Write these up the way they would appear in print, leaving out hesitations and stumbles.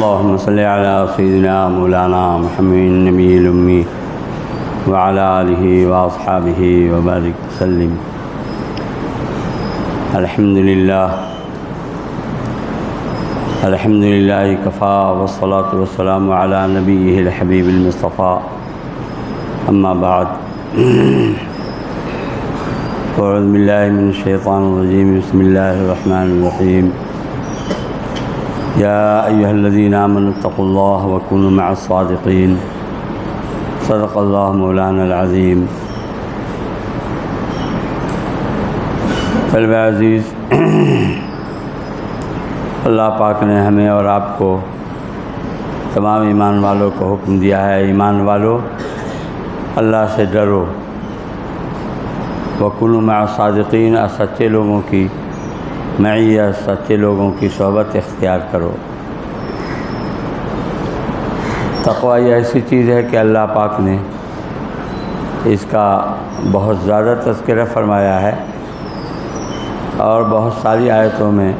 اللهم صل على سيدنا مولانا محمد النبي الأمي وعلى آله وأصحابه وبارك وسلم. الحمد لله كفى والصلاة والسلام على نبيه الحبيب المصطفى. أما بعد أعوذ بالله من الشيطان الرجيم. بسم الله الرحمن الرحيم. يا أيها الذين آمنوا اتقوا الله وكونوا مع الصادقين. صدق الله مولانا العظيم. طلبہ عزیز، اللہ پاک نے ہمیں اور آپ کو تمام ایمان والوں کو حکم دیا ہے، ایمان والو اللہ سے ڈرو، وَكُونُوا مَعَ الصَّادِقِينَ، سچے لوگوں کی معیت، سچے لوگوں کی صحبت اختیار کرو۔ تقویٰ یہ ایسی چیز ہے کہ اللہ پاک نے اس کا بہت زیادہ تذکرہ فرمایا ہے اور بہت ساری آیتوں میں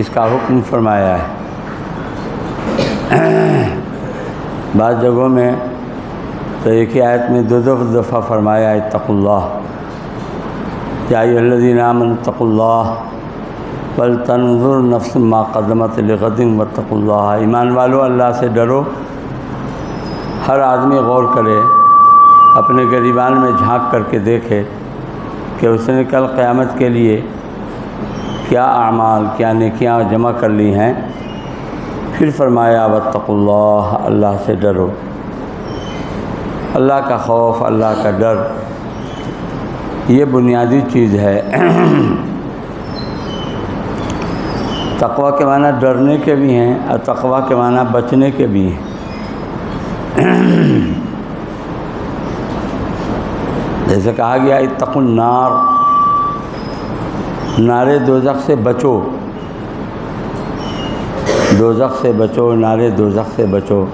اس کا حکم فرمایا ہے۔ بعض جگہوں میں تو ایک ہی آیت میں دو دفعہ فرمایا ہے اتقوا اللہ، یا ایھا الذین آمنوا اتقوا اللہ ولتنظر نفس ما قدمت لغد واتقوا اللہ۔ ایمان والو اللہ سے ڈرو، ہر آدمی غور کرے، اپنے گریبان میں جھانک کر کے دیکھے کہ اس نے کل قیامت کے لیے کیا اعمال، کیا نیکیاں جمع کر لی ہیں۔ پھر فرمایا واتقوا اللہ، اللہ سے ڈرو۔ اللہ کا خوف، اللہ کا ڈر، یہ بنیادی چیز ہے۔ تقویٰ کے معنی ڈرنے کے بھی ہیں اور تقویٰ کے معنی بچنے کے بھی ہیں۔ جیسے کہا گیا اتقوا النار، نار دوزخ سے بچو، دوزخ سے بچو، نار دوزخ سے بچو۔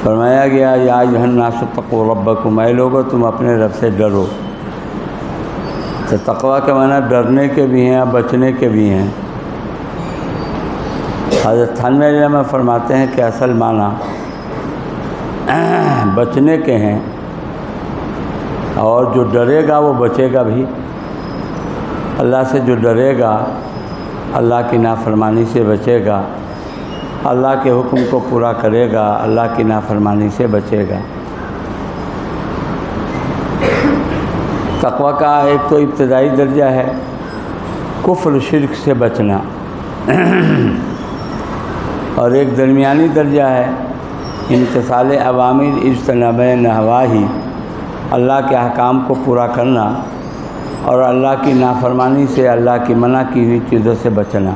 فرمایا گیا یا ایھا الناس اتقوا ربکم، اے لوگو تم اپنے رب سے ڈرو۔ تو تقویٰ کے معنی ڈرنے کے بھی ہیں اور بچنے کے بھی ہیں۔ حضرت تھانوی علیہ میں فرماتے ہیں کہ اصل معنی بچنے کے ہیں، اور جو ڈرے گا وہ بچے گا بھی۔ اللہ سے جو ڈرے گا، اللہ کی نافرمانی سے بچے گا، اللہ کے حکم کو پورا کرے گا، اللہ کی نافرمانی سے بچے گا۔ تقویٰ کا ایک تو ابتدائی درجہ ہے کفر شرک سے بچنا، اور ایک درمیانی درجہ ہے امتثال اوامر اجتناب نواہی، اللہ کے احکام کو پورا کرنا اور اللہ کی نافرمانی سے، اللہ کی منع کی ہوئی چیزوں سے بچنا۔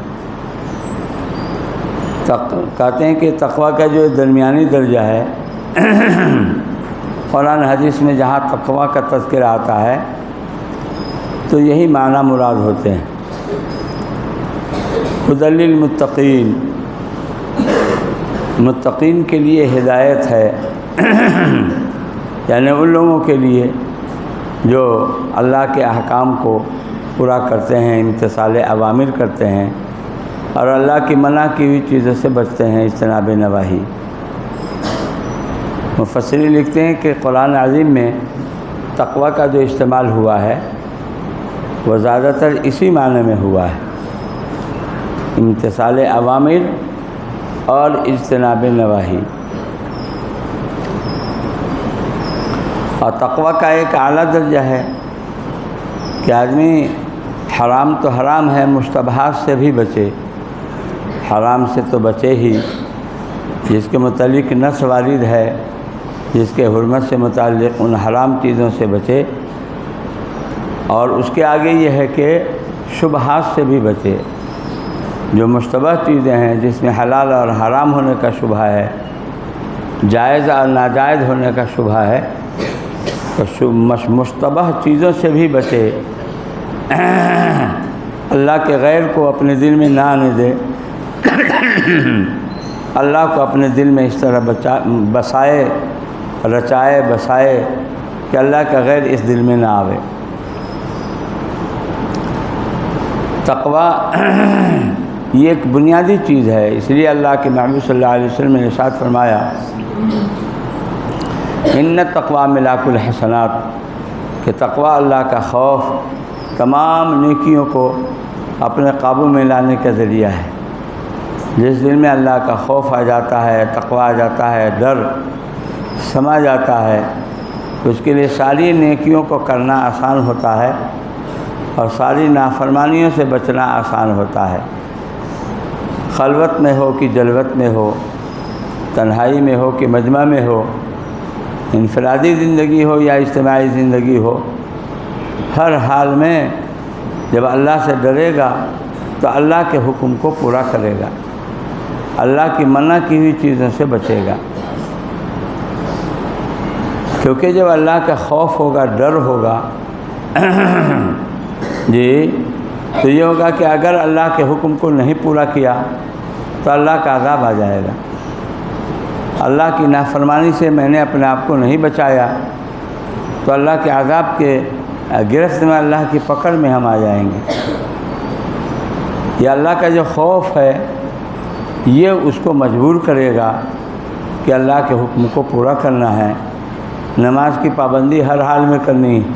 کہتے ہیں کہ تقویٰ کا جو درمیانی درجہ ہے، قرآن حدیث میں جہاں تقویٰ کا تذکرہ آتا ہے تو یہی معنی مراد ہوتے ہیں۔ ھدی للمتقین، متقین کے لیے ہدایت ہے، یعنی ان لوگوں کے لیے جو اللہ کے احکام کو پورا کرتے ہیں، امتثال اوامر کرتے ہیں اور اللہ کی منع کی ہوئی چیزوں سے بچتے ہیں، اجتناب نواہی۔ مفسرین لکھتے ہیں کہ قرآن عظیم میں تقویٰ کا جو استعمال ہوا ہے وہ زیادہ تر اسی معنی میں ہوا ہے، امتثال اوامر اور اجتناب نواہی۔ اور تقویٰ کا ایک اعلیٰ درجہ ہے کہ آدمی حرام تو حرام ہے، مشتبہات سے بھی بچے۔ حرام سے تو بچے ہی، جس کے متعلق نص وارد ہے، جس کے حرمت سے متعلق ان حرام چیزوں سے بچے، اور اس کے آگے یہ ہے کہ شبہات سے بھی بچے۔ جو مشتبہ چیزیں ہیں جس میں حلال اور حرام ہونے کا شبہ ہے، جائز اور ناجائز ہونے کا شبہ ہے، تو مشتبہ چیزوں سے بھی بچے۔ اللہ کے غیر کو اپنے دل میں نہ آنے دے، اللہ کو اپنے دل میں اس طرح رچائے بسائے کہ اللہ کا غیر اس دل میں نہ آوے۔ تقویٰ یہ ایک بنیادی چیز ہے۔ اس لیے اللہ کے محبوب صلی اللہ علیہ وسلم نے ارشاد فرمایا ان التقویٰ ملاک الحسنات، کہ تقویٰ اللہ کا خوف تمام نیکیوں کو اپنے قابو میں لانے کا ذریعہ ہے۔ جس دل میں اللہ کا خوف آ جاتا ہے، تقویٰ آ جاتا ہے، ڈر سما جاتا ہے، اس کے لیے ساری نیکیوں کو کرنا آسان ہوتا ہے اور ساری نافرمانیوں سے بچنا آسان ہوتا ہے۔ خلوت میں ہو کہ جلوت میں ہو، تنہائی میں ہو کہ مجمع میں ہو، انفرادی زندگی ہو یا اجتماعی زندگی ہو، ہر حال میں جب اللہ سے ڈرے گا تو اللہ کے حکم کو پورا کرے گا، اللہ کی منع کی ہوئی چیزوں سے بچے گا۔ کیونکہ جب اللہ کا خوف ہوگا، ڈر ہوگا جی، تو یہ ہوگا کہ اگر اللہ کے حکم کو نہیں پورا کیا تو اللہ کا عذاب آ جائے گا، اللہ کی نافرمانی سے میں نے اپنے آپ کو نہیں بچایا تو اللہ کے عذاب کے گرفت میں، اللہ کی پکڑ میں ہم آ جائیں گے۔ یہ اللہ کا جو خوف ہے یہ اس کو مجبور کرے گا کہ اللہ کے حکم کو پورا کرنا ہے، نماز کی پابندی ہر حال میں کرنی ہے،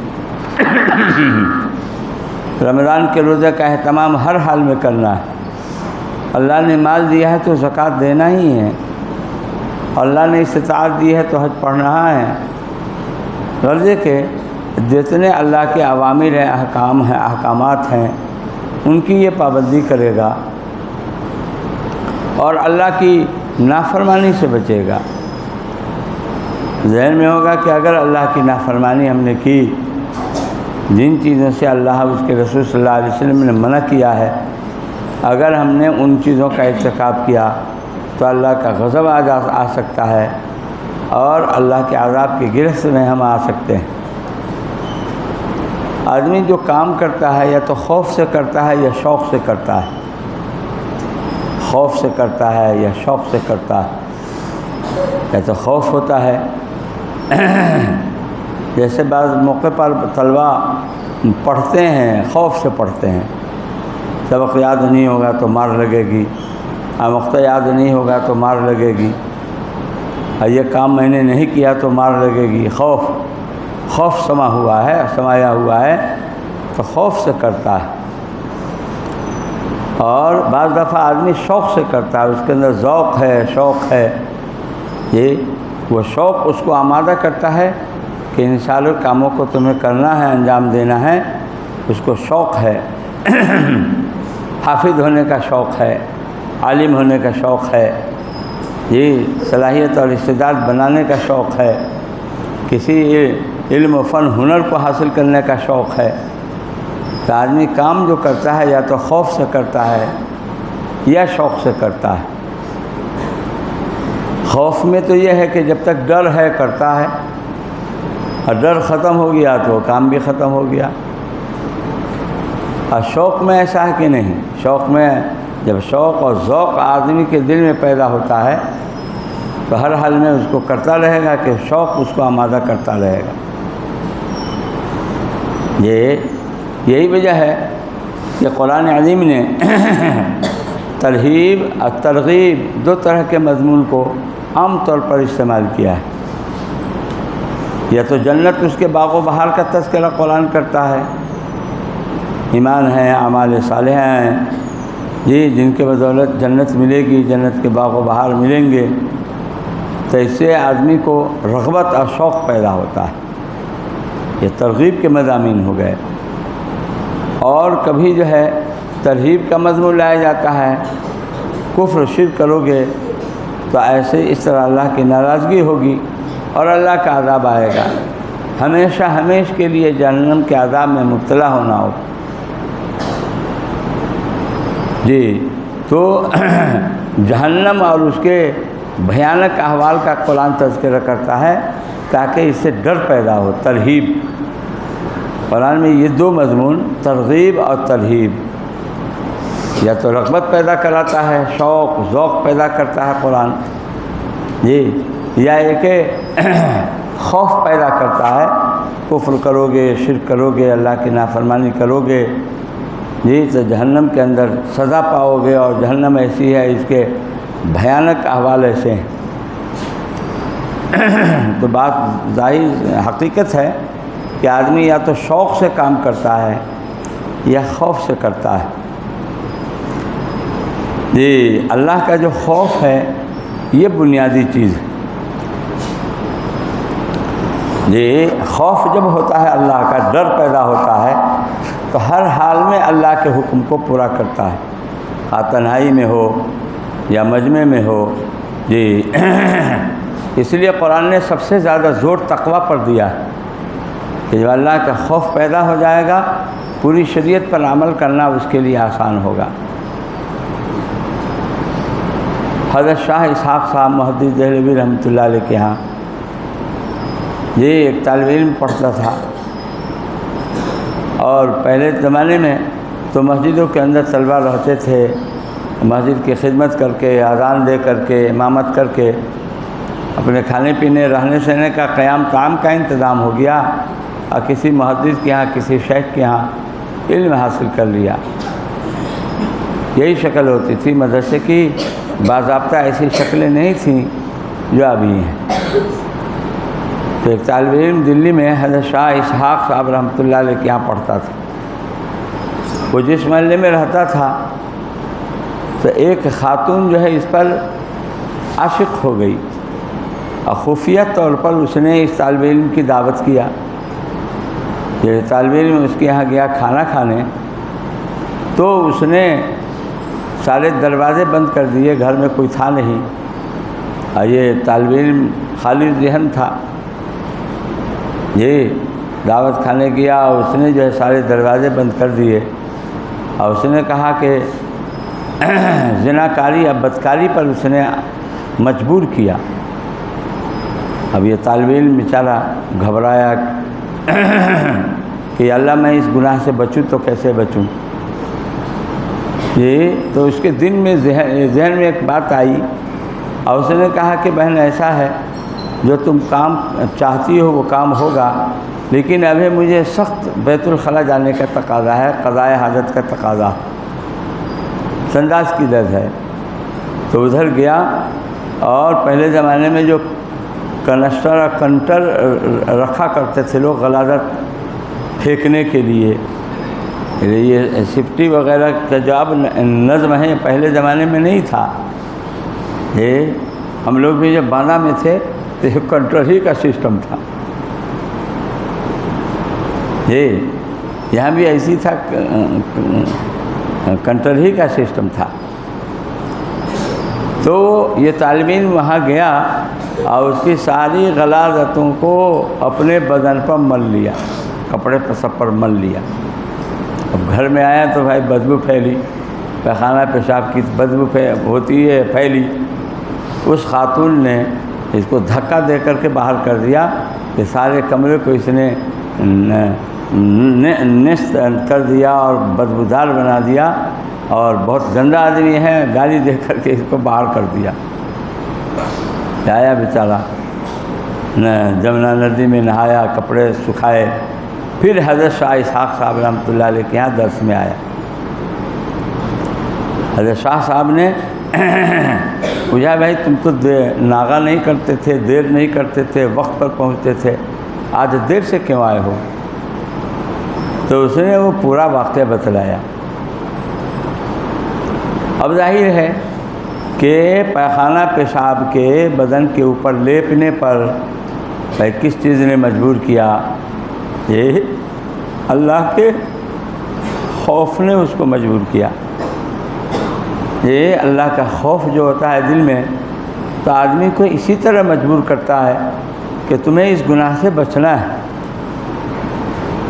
رمضان کے روزے کا اہتمام ہر حال میں کرنا ہے۔ اللہ نے مال دیا ہے تو زکوٰۃ دینا ہی ہے، اللہ نے استطاعت دی ہے تو حج پڑھنا ہے۔ غرض کہ جتنے اللہ کے اوامر ہیں، احکامات ہیں، ان کی یہ پابندی کرے گا اور اللہ کی نافرمانی سے بچے گا۔ ذہن میں ہوگا کہ اگر اللہ کی نافرمانی ہم نے کی، جن چیزوں سے اللہ اس کے رسول صلی اللہ علیہ وسلم نے منع کیا ہے، اگر ہم نے ان چیزوں کا ارتکاب کیا تو اللہ کا غضب آ سکتا ہے اور اللہ کے عذاب کی گرفت میں ہم آ سکتے ہیں۔ آدمی جو کام کرتا ہے یا تو خوف سے کرتا ہے یا شوق سے کرتا ہے، خوف سے کرتا ہے یا شوق سے کرتا ہے۔ یا تو خوف ہوتا ہے، جیسے بعض موقع پر طلباء پڑھتے ہیں، خوف سے پڑھتے ہیں، سبق یاد نہیں ہوگا تو مار لگے گی، آموختہ یاد نہیں ہوگا تو مار لگے گی، اور یہ کام میں نے نہیں کیا تو مار لگے گی۔ خوف سمایا ہوا ہے تو خوف سے کرتا ہے۔ اور بعض دفعہ آدمی شوق سے کرتا ہے، اس کے اندر ذوق ہے، شوق ہے، یہ وہ شوق اس کو آمادہ کرتا ہے کہ ان سارے کاموں کو تمہیں کرنا ہے، انجام دینا ہے، اس کو شوق ہے۔ حافظ ہونے کا شوق ہے، عالم ہونے کا شوق ہے، یہ صلاحیت اور استعداد بنانے کا شوق ہے، کسی علم و فن ہنر کو حاصل کرنے کا شوق ہے۔ تو آدمی کام جو کرتا ہے یا تو خوف سے کرتا ہے یا شوق سے کرتا ہے۔ خوف میں تو یہ ہے کہ جب تک ڈر ہے کرتا ہے، اور ڈر ختم ہو گیا تو کام بھی ختم ہو گیا۔ اور شوق میں ایسا ہے کہ نہیں، شوق میں جب شوق اور ذوق آدمی کے دل میں پیدا ہوتا ہے تو ہر حال میں اس کو کرتا رہے گا کہ شوق اس کو آمادہ کرتا رہے گا۔ یہی وجہ ہے کہ قرآن عظیم نے ترغیب اور ترغیب دو طرح کے مضمون کو عام طور پر استعمال کیا ہے۔ یا تو جنت، اس کے باغ و بہار کا تذکرہ قرآن کرتا ہے، ایمان ہے، اعمال صالحہ ہیں جی، جن کے بدولت جنت ملے گی، جنت کے باغ و بہار ملیں گے، تو اس سے آدمی کو رغبت اور شوق پیدا ہوتا ہے۔ یہ ترغیب کے مضامین ہو گئے۔ اور کبھی جو ہے ترغیب کا مضمون لایا جاتا ہے، کفر شرک کرو گے تو ایسے اس طرح اللہ کی ناراضگی ہوگی اور اللہ کا عذاب آئے گا، ہمیشہ کے لیے جہنم کے عذاب میں مبتلا ہونا ہو جی۔ تو جہنم اور اس کے بھیانک احوال کا قرآن تذکرہ کرتا ہے تاکہ اس سے ڈر پیدا ہو۔ ترغیب، قرآن میں یہ دو مضمون، ترغیب اور ترہیب، یا تو رغبت پیدا کراتا ہے، شوق ذوق پیدا کرتا ہے قرآن جی، یا یہ کہ خوف پیدا کرتا ہے، کفر کرو گے، شرک کرو گے، اللہ کی نافرمانی کرو گے جی تو جہنم کے اندر سزا پاؤ گے، اور جہنم ایسی ہے، اس کے بھیانک احوال ایسے ہیں۔ تو بات ظاہر حقیقت ہے کہ آدمی یا تو شوق سے کام کرتا ہے یا خوف سے کرتا ہے۔ جی اللہ کا جو خوف ہے یہ بنیادی چیز ہے۔ جی خوف جب ہوتا ہے، اللہ کا ڈر پیدا ہوتا ہے، تو ہر حال میں اللہ کے حکم کو پورا کرتا ہے، خواہ تنہائی میں ہو یا مجمع میں ہو۔ جی اس لیے قرآن نے سب سے زیادہ زور تقویٰ پر دیا ہے کہ جب اللہ کا خوف پیدا ہو جائے گا، پوری شریعت پر عمل کرنا اس کے لیے آسان ہوگا۔ حضرت شاہ اسحاق صاحب محدث دہلوی رحمۃ اللہ علیہ کے ہاں یہ ایک طالب علم پڑھتا تھا، اور پہلے زمانے میں تو مسجدوں کے اندر طلبہ رہتے تھے، مسجد کی خدمت کر کے، اذان دے کر کے، امامت کر کے اپنے کھانے پینے، رہنے سہنے کا، قیام طعام کا انتظام ہو گیا، اور کسی محدث کے ہاں، کسی شیخ کے ہاں علم حاصل کر لیا۔ یہی شکل ہوتی تھی مدرسے کی، باضابطہ ایسی شکلیں نہیں تھیں جو ابھی ہیں۔ تو ایک طالب علم دلی میں حضرت شاہ اسحاق صاحب رحمۃ اللہ علیہ کے یہاں پڑھتا تھا۔ وہ جس محلے میں رہتا تھا تو ایک خاتون جو ہے اس پر عاشق ہو گئی، اور خفیہ طور پر اس نے اس طالب علم کی دعوت کیا۔ یہ طالب علم اس کے یہاں گیا کھانا کھانے، تو اس نے سارے دروازے بند کر دیے، گھر میں کوئی تھا نہیں، اور یہ طالب علم خالی ذہن تھا۔ یہ دعوت کھانے گیا، اور اس نے جو ہے سارے دروازے بند کر دیے، اور اس نے کہا کہ زناکاری یا بدکاری پر اس نے مجبور کیا۔ اب یہ طالب علم بیچارہ گھبرایا کہ اللہ میں اس گناہ سے بچوں تو کیسے بچوں۔ یہ تو اس کے دن میں ذہن میں ایک بات آئی، اور اس نے کہا کہ بہن ایسا ہے، جو تم کام چاہتی ہو وہ کام ہوگا، لیکن ابھی مجھے سخت بیت الخلاء جانے کا تقاضا ہے، قضاء حاجت کا تقاضا، سنداس کی درد ہے۔ تو ادھر گیا، اور پہلے زمانے میں جو کنسٹر اور کنٹر رکھا کرتے تھے لوگ غلاظت پھینکنے کے لیے، یہ سفٹی وغیرہ کا جو اب نظم ہے پہلے زمانے میں نہیں تھا۔ یہ ہم لوگ بھی جب باندھا میں تھے تو یہ کنٹر ہی کا سسٹم تھا۔ یہ یہاں بھی ایسی تھا، کنٹر ہی کا سسٹم تھا۔ تو یہ طالب علم وہاں گیا، اور اس کی ساری غلاظتوں کو اپنے بدن پر مل لیا، کپڑے پر سب پر مل لیا۔ اب گھر میں آیا تو بھائی بدبو پھیلی، پیخانہ پیشاب کی بدبو ہوتی ہے، پھیلی۔ اس خاتون نے اس کو دھکا دے کر کے باہر کر دیا، کہ سارے کمرے کو اس نے نست کر دیا اور بدبودار بنا دیا، اور بہت گندا آدمی ہے، گالی دے کر کے اس کو باہر کر دیا۔ آیا بیچارہ، جمنا ندی میں نہایا، کپڑے سکھائے، پھر حضرت شاہ اسحاق صاحب رحمۃ اللہ علیہ کے یہاں درس میں آیا۔ حضرت شاہ صاحب نے پوچھا بھائی تم تو ناغہ نہیں کرتے تھے، دیر نہیں کرتے تھے، وقت پر پہنچتے تھے، آج دیر سے کیوں آئے ہو؟ تو اس نے وہ پورا واقعہ بتلایا۔ اب ظاہر ہے کہ پیخانہ پیشاب کے بدن کے اوپر لیپنے پر بھائی کس چیز نے مجبور کیا؟ یہ اللہ کے خوف نے اس کو مجبور کیا۔ یہ اللہ کا خوف جو ہوتا ہے دل میں، تو آدمی کو اسی طرح مجبور کرتا ہے کہ تمہیں اس گناہ سے بچنا ہے۔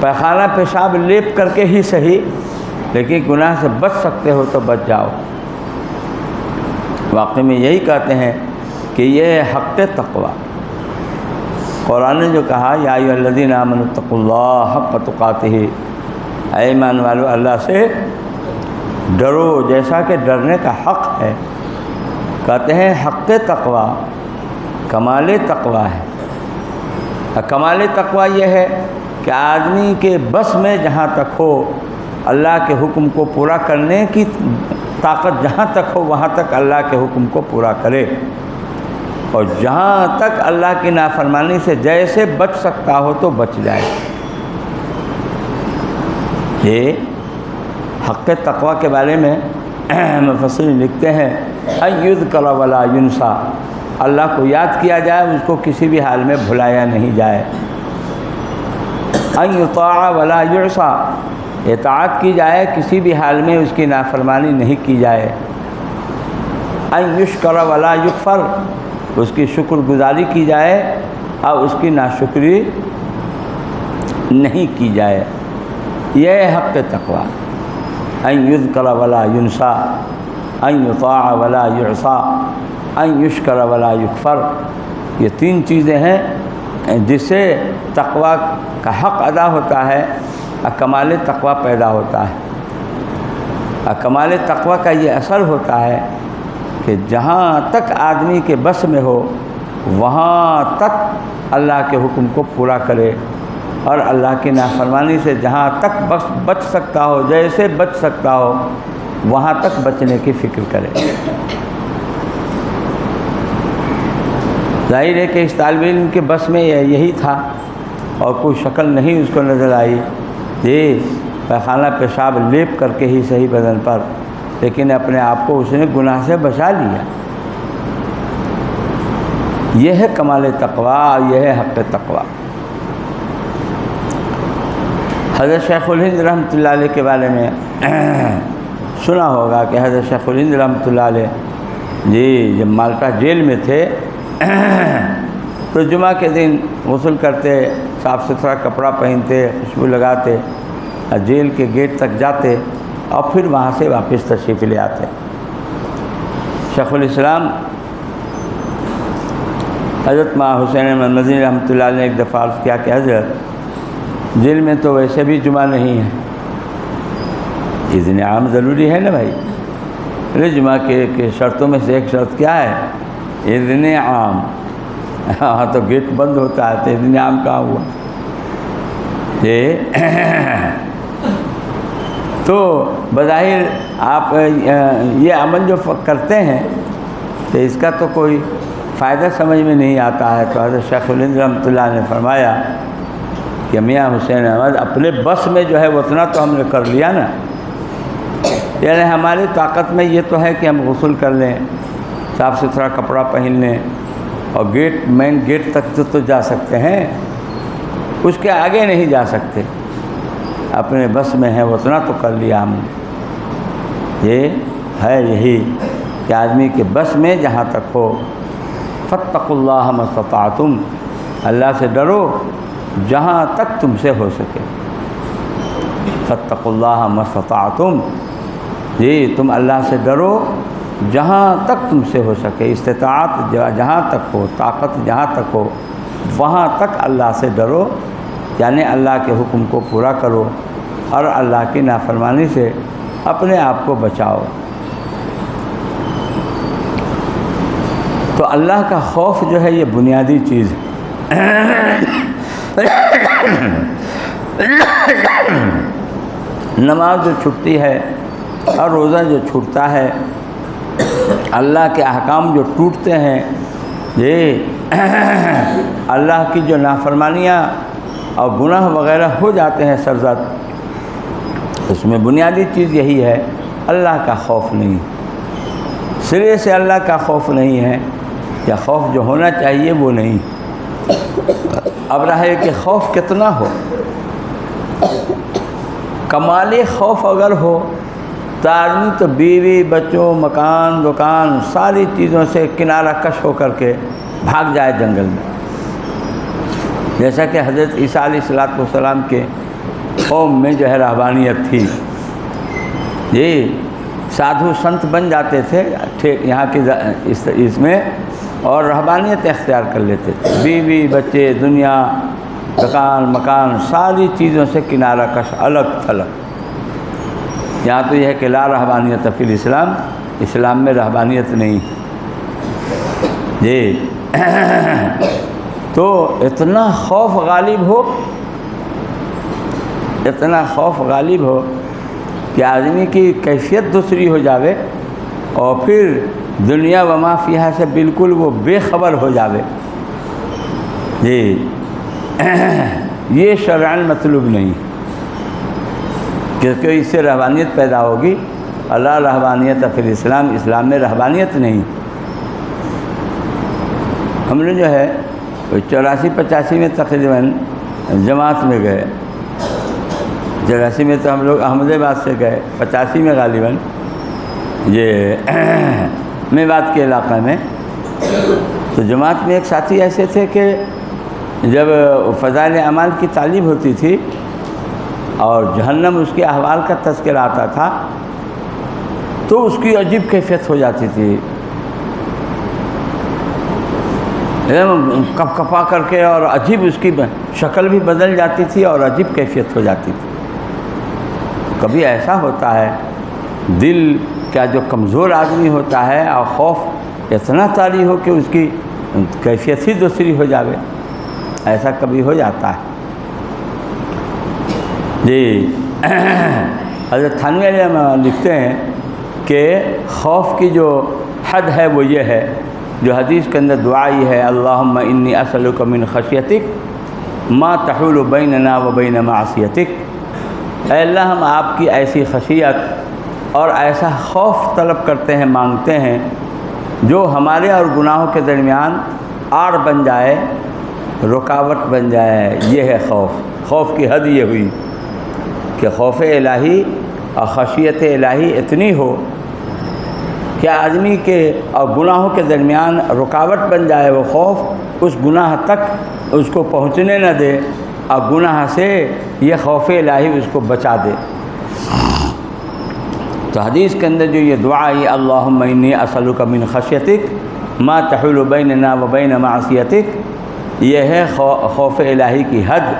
پیخانہ پیشاب لیپ کر کے ہی صحیح، لیکن گناہ سے بچ سکتے ہو تو بچ جاؤ۔ واقعی میں یہی کہتے ہیں کہ یہ حق تقویٰ۔ قرآن نے جو کہا یا ایھا الذین آمنوا اتقوا اللہ حق تقاتہ، اے ایمان والو اللہ سے ڈرو جیسا کہ ڈرنے کا حق ہے۔ کہتے ہیں حق تقویٰ کمال تقویٰ ہے۔ کمال تقویٰ یہ ہے کہ آدمی کے بس میں جہاں تک ہو اللہ کے حکم کو پورا کرنے کی طاقت جہاں تک ہو وہاں تک اللہ کے حکم کو پورا کرے، اور جہاں تک اللہ کی نافرمانی سے جیسے بچ سکتا ہو تو بچ جائے۔ یہ حق تقوی کے بارے میں مفسرین لکھتے ہیں ان یذکر ولا ینسیٰ، اللہ کو یاد کیا جائے، اس کو کسی بھی حال میں بھلایا نہیں جائے۔ ان یطاع ولا یعصیٰ، اطاعت کی جائے، کسی بھی حال میں اس کی نافرمانی نہیں کی جائے۔ ان یشکر ولا یکفر، اس کی شکر گزاری کی جائے اور اس کی ناشکری نہیں کی جائے۔ یہ ہے حق تقوی، ان یذکر ولا ینسیٰ، ان یطاع ولا یعصیٰ، ان یشکر ولا یکفر۔ یہ تین چیزیں ہیں جس سے تقوی کا حق ادا ہوتا ہے اور کمال تقوی پیدا ہوتا ہے۔ اور کمال تقوی کا یہ اثر ہوتا ہے کہ جہاں تک آدمی کے بس میں ہو وہاں تک اللہ کے حکم کو پورا کرے، اور اللہ کی نافرمانی سے جہاں تک بچ سکتا ہو، جیسے بچ سکتا ہو وہاں تک بچنے کی فکر کرے۔ ظاہر ہے کہ اس طالب علم کے بس میں یہی تھا اور کوئی شکل نہیں اس کو نظر آئی، یہ پیخانہ پیشاب لیپ کر کے ہی صحیح بدن پر، لیکن اپنے آپ کو اس نے گناہ سے بچا لیا۔ یہ ہے کمال تقوی، یہ ہے حق تقوی۔ حضرت شیخ الہند رحمۃ اللہ علیہ کے بارے میں سنا ہوگا کہ حضرت شیخ الہند رحمۃ اللہ علیہ جی جب مالٹا جیل میں تھے تو جمعہ کے دن غسل کرتے، صاف ستھرا کپڑا پہنتے، خوشبو لگاتے، اور جیل کے گیٹ تک جاتے اور پھر وہاں سے واپس تشریف لے آتے۔ شیخ الاسلام حضرت ماں حسین احمد مدنی رحمۃ اللہ علیہ نے ایک دفعہ عرض کیا کہ حضرت جیل میں تو ویسے بھی جمعہ نہیں ہے، اذن عام ضروری ہے نا بھائی۔ ارے جمعہ کے شرطوں میں سے ایک شرط کیا ہے؟ اذن عام۔ ہاں تو گیٹ بند ہوتا ہے تو اذن عام کہاں ہوا؟ تو بظاہر آپ یہ عمل جو کرتے ہیں تو اس کا تو کوئی فائدہ سمجھ میں نہیں آتا ہے۔ تو حضرت شیخ الہند رحمۃ اللہ نے فرمایا کہ میاں حسین احمد اپنے بس میں جو ہے اتنا تو ہم نے کر لیا نا، یعنی ہماری طاقت میں یہ تو ہے کہ ہم غسل کر لیں، صاف ستھرا کپڑا پہن لیں اور مین گیٹ تک تو جا سکتے ہیں، اس کے آگے نہیں جا سکتے۔ اپنے بس میں ہے اتنا تو کر لیا ہم نے۔ یہ ہے یہی کہ آدمی کے بس میں جہاں تک ہو، فاتقوا اللہ ما استطعتم، اللہ سے ڈرو جہاں تک تم سے ہو سکے۔ فاتقوا اللہ ما استطعتم، جی تم اللہ سے ڈرو جہاں تک تم سے ہو سکے۔ استطاعت جہاں تک ہو، طاقت جہاں تک ہو وہاں تک اللہ سے ڈرو، یعنی اللہ کے حکم کو پورا کرو اور اللہ کی نافرمانی سے اپنے آپ کو بچاؤ۔ تو اللہ کا خوف جو ہے یہ بنیادی چیز ہے۔ نماز جو چھوٹتی ہے اور روزہ جو چھوٹتا ہے، اللہ کے احکام جو ٹوٹتے ہیں، یہ اللہ کی جو نافرمانیاں اور گناہ وغیرہ ہو جاتے ہیں سرزد، اس میں بنیادی چیز یہی ہے اللہ کا خوف نہیں، سرے سے اللہ کا خوف نہیں ہے، یا خوف جو ہونا چاہیے وہ نہیں۔ اب رہے کہ خوف کتنا ہو، کمال خوف اگر ہو تو آدمی تو بیوی بچوں مکان دکان ساری چیزوں سے کنارہ کش ہو کر کے بھاگ جائے جنگل میں، جیسا کہ حضرت عیسیٰ علیہ السلام کے قوم میں جو ہے رہبانیت تھی، یہ سادھو سنت بن جاتے تھے یہاں کی اس میں، اور رہبانیت اختیار کر لیتے تھے، بیوی بچے دنیا دکان مکان ساری چیزوں سے کنارہ کش الگ تھلگ۔ یہاں تو یہ ہے کہ لا رہبانیت فی الاسلام، اسلام میں رہبانیت نہیں جی۔ تو اتنا خوف غالب ہو، اتنا خوف غالب ہو کہ آدمی کی کیفیت دوسری ہو جاوے اور پھر دنیا و ما فیہا سے بالکل وہ بے خبر ہو جاوے. جی یہ شرعاً مطلوب نہیں، کیونکہ اس سے رہبانیت پیدا ہوگی. اللہ رہبانیت فی الاسلام، اسلام میں رہبانیت نہیں. ہم نے جو ہے 84-85 میں تقریباً جماعت میں گئے. 84 میں تو ہم لوگ احمد آباد سے گئے، 85 میں غالباً یہ میوات کے علاقہ میں. تو جماعت میں ایک ساتھی ایسے تھے کہ جب فضائل اعمال کی تعلیم ہوتی تھی اور جہنم اس کے احوال کا تذکرہ آتا تھا تو اس کی عجیب کیفیت ہو جاتی تھی، کپ کپا کر کے، اور عجیب اس کی شکل بھی بدل جاتی تھی اور عجیب کیفیت ہو جاتی تھی. کبھی ایسا ہوتا ہے دل کا جو کمزور آدمی ہوتا ہے اور خوف اتنا طاری ہو کہ اس کی کیفیت ہی دوسری ہو جاوے، ایسا کبھی ہو جاتا ہے. جی حضرت تھانوی علیہ لکھتے ہیں کہ خوف کی جو حد ہے وہ یہ ہے، جو حدیث کے اندر دعا یہ ہے، اللہم انی اسألک من خشیتک ما تحول بیننا و بین معصیتک. اے اللہ ہم آپ کی ایسی خشیت اور ایسا خوف طلب کرتے ہیں، مانگتے ہیں جو ہمارے اور گناہوں کے درمیان آڑ بن جائے، رکاوٹ بن جائے. یہ ہے خوف. خوف کی حد یہ ہوئی کہ خوف الہی اور خشیت الہی اتنی ہو کہ آدمی کے اور گناہوں کے درمیان رکاوٹ بن جائے. وہ خوف اس گناہ تک اس کو پہنچنے نہ دے اور گناہ سے یہ خوف الہی اس کو بچا دے. تو حدیث کے اندر جو یہ دعا ہے، اللہم انی اسألک من خشیتک ما تحول بیننا و بین معصیتک، یہ ہے خوف الہی کی حد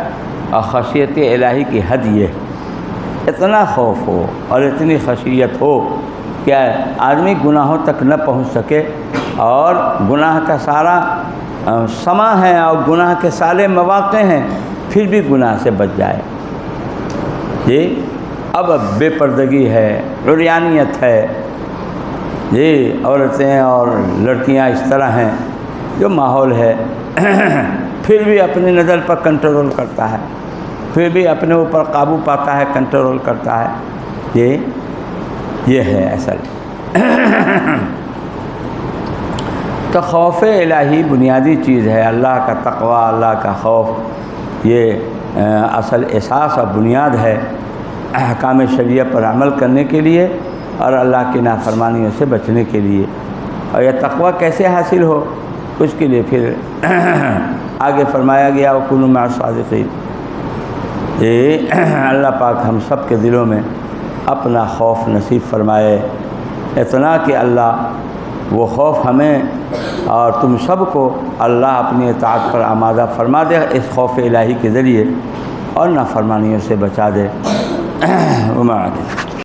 اور خشیت الہی کی حد. یہ اتنا خوف ہو اور اتنی خشیت ہو کہ آدمی گناہوں تک نہ پہنچ سکے اور گناہ کا سارا سما ہے اور گناہ کے سارے مواقع ہیں پھر بھی گناہ سے بچ جائے. جی اب بے پردگی ہے، عریانیت ہے، جی عورتیں اور لڑکیاں اس طرح ہیں جو ماحول ہے، پھر بھی اپنی نظر پر کنٹرول کرتا ہے، پھر بھی اپنے اوپر قابو پاتا ہے، کنٹرول کرتا ہے. یہ ہے اصل. تو خوف الہی بنیادی چیز ہے. اللہ کا تقوی، اللہ کا خوف، یہ اصل اساس اور بنیاد ہے احکام شریعہ پر عمل کرنے کے لیے اور اللہ کی نافرمانیوں سے بچنے کے لیے. اور یہ تقوی کیسے حاصل ہو، اس کے لیے پھر آگے فرمایا گیا وَكُونُوا مَعَ الصَّادِقِينَ. اللہ پاک ہم سب کے دلوں میں اپنا خوف نصیب فرمائے، اتنا کہ اللہ وہ خوف ہمیں اور تم سب کو اللہ اپنی اطاعت پر آمادہ فرما دے اس خوف الہی کے ذریعے اور نافرمانیوں سے بچا دے.